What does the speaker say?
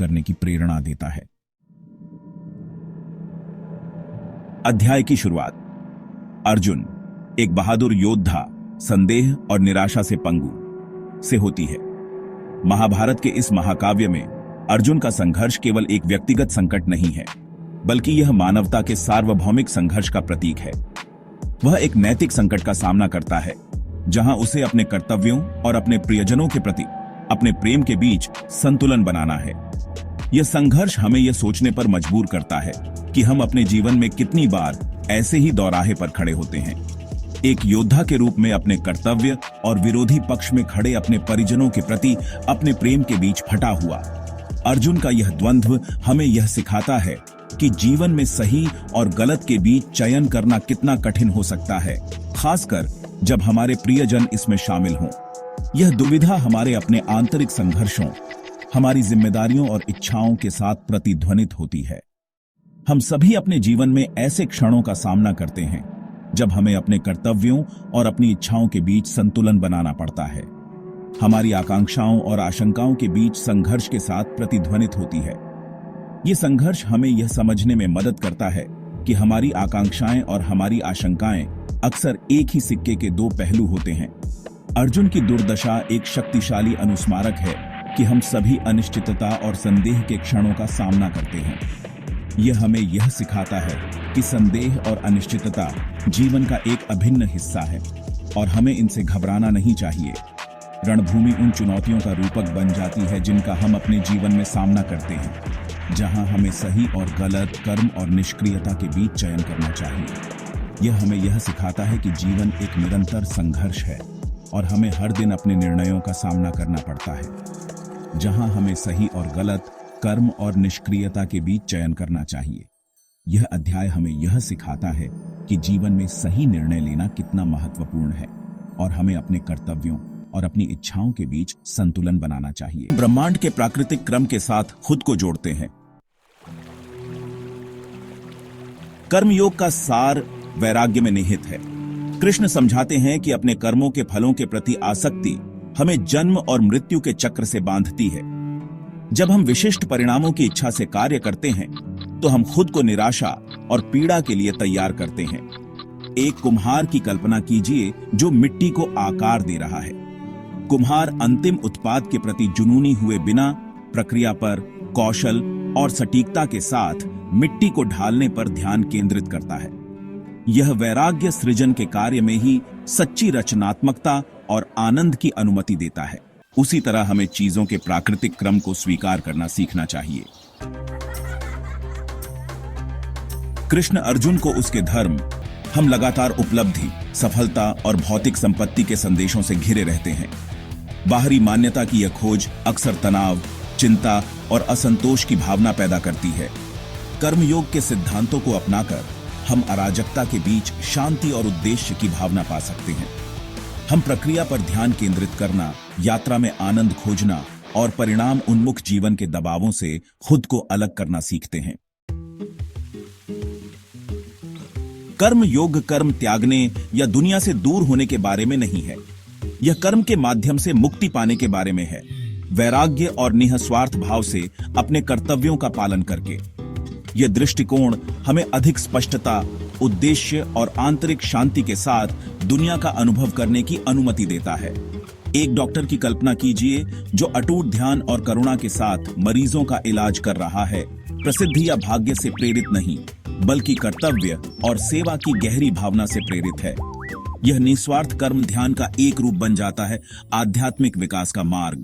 करने की प्रेरणा देता है। अध्याय की शुरुआत। अर्जुन, एक बहादुर योद्धा, संदेह और निराशा से पंगु से होती है। महाभारत के इस महाकाव्य में अर्जुन का संघर्ष केवल एक व्यक्तिगत संकट नहीं है, बल्कि यह मानवता के सार्वभौमिक संघर्ष का प्रतीक है। वह एक नैतिक संकट का सामना करता है, जहां उसे अपने कर्तव्यों और अपने प्रियजनों के प्रति अपने प्रेम के बीच संतुलन बनाना है। यह संघर्ष हमें यह सोचने पर मजबूर करता है कि हम अपने जीवन में कितनी बार ऐसे ही दौराहे पर खड़े होते हैं, एक योद्धा के रूप में अपने कर्तव्य और विरोधी पक्ष में खड़े अपने परिजनों के प्रति अपने प्रेम के बीच फटा हुआ। अर्जुन का यह द्वंद्व हमें यह सिखाता है कि जीवन में सही और गलत के बीच चयन करना कितना कठिन हो सकता है, खासकर जब हमारे प्रियजन इसमें शामिल हों। यह दुविधा हमारे अपने आंतरिक संघर्षों, हमारी जिम्मेदारियों और इच्छाओं के साथ प्रतिध्वनित होती है। हम सभी अपने जीवन में ऐसे क्षणों का सामना करते हैं जब हमें अपने कर्तव्यों और अपनी इच्छाओं के बीच संतुलन बनाना पड़ता है। हमारी आकांक्षाओं और आशंकाओं के बीच संघर्ष के साथ प्रतिध्वनित होती है। ये संघर्ष हमें यह समझने में मदद करता है कि हमारी आकांक्षाएं और हमारी आशंकाएं अक्सर एक ही सिक्के के दो पहलू होते हैं। अर्जुन की दुर्दशा एक शक्तिशाली अनुस्मारक है कि हम सभी अनिश्चितता और संदेह के क्षणों का सामना करते हैं। यह हमें यह सिखाता है कि संदेह और अनिश्चितता जीवन का एक अभिन्न हिस्सा है और हमें इनसे घबराना नहीं चाहिए। रणभूमि उन चुनौतियों का रूपक बन जाती है जिनका हम अपने जीवन में सामना करते हैं, जहां हमें सही और गलत, कर्म और निष्क्रियता के बीच चयन करना चाहिए। यह हमें यह सिखाता है कि जीवन एक निरंतर संघर्ष है और हमें हर दिन अपने निर्णयों का सामना करना पड़ता है, जहां हमें सही और गलत, कर्म और निष्क्रियता के बीच चयन करना चाहिए। यह अध्याय हमें यह सिखाता है कि जीवन में सही निर्णय लेना कितना महत्वपूर्ण है और हमें अपने कर्तव्यों और अपनी इच्छाओं के बीच संतुलन बनाना चाहिए। ब्रह्मांड के प्राकृतिक क्रम के साथ खुद को जोड़ते हैं। कर्मयोग का सार वैराग्य में निहित है। कृष्ण समझाते हैं कि अपने कर्मों के फलों के प्रति आसक्ति हमें जन्म और मृत्यु के चक्र से बांधती है। जब हम विशिष्ट परिणामों की इच्छा से कार्य करते हैं, तो हम खुद को निराशा और पीड़ा के लिए तैयार करते हैं। एक कुम्हार की कल्पना कीजिए जो मिट्टी को आकार दे रहा है। कुम्हार अंतिम उत्पाद के प्रति जुनूनी हुए बिना प्रक्रिया पर कौशल और सटीकता के साथ मिट्टी को ढालने पर ध्यान केंद्रित करता है। यह वैराग्य सृजन के कार्य में ही सच्ची रचनात्मकता और आनंद की अनुमति देता है। उसी तरह हमें चीजों के प्राकृतिक क्रम को स्वीकार करना सीखना चाहिए। कृष्ण अर्जुन को उसके धर्म, हम लगातार उपलब्धि, सफलता और भौतिक संपत्ति के संदेशों से घिरे रहते हैं। बाहरी मान्यता की यह खोज अक्सर तनाव, चिंता और असंतोष की भावना पैदा करती है। कर्मयोग के सिद्धांतों को अपनाकर हम अराजकता के बीच शांति और उद्देश्य की भावना पा सकते हैं। हम प्रक्रिया पर ध्यान केंद्रित करना, यात्रा में आनंद खोजना और परिणाम उन्मुख जीवन के दबावों से खुद को अलग करना सीखते हैं। कर्म योग कर्म त्यागने या दुनिया से दूर होने के बारे में नहीं है। यह कर्म के माध्यम से मुक्ति पाने के बारे में है, वैराग्य और निःस्वार्थ भाव से अपने कर्तव्यों का पालन करके। यह दृष्टिकोण हमें अधिक स्पष्टता, उद्देश्य और आंतरिक शांति के साथ दुनिया का अनुभव करने की अनुमति देता है। एक डॉक्टर की कल्पना कीजिए जो अटूट ध्यान और करुणा के साथ मरीजों का इलाज कर रहा है, प्रसिद्धि या भाग्य से प्रेरित नहीं, बल्कि कर्तव्य और सेवा की गहरी भावना से प्रेरित है। यह निस्वार्थ कर्म ध्यान का एक रूप बन जाता है, आध्यात्मिक विकास का मार्ग।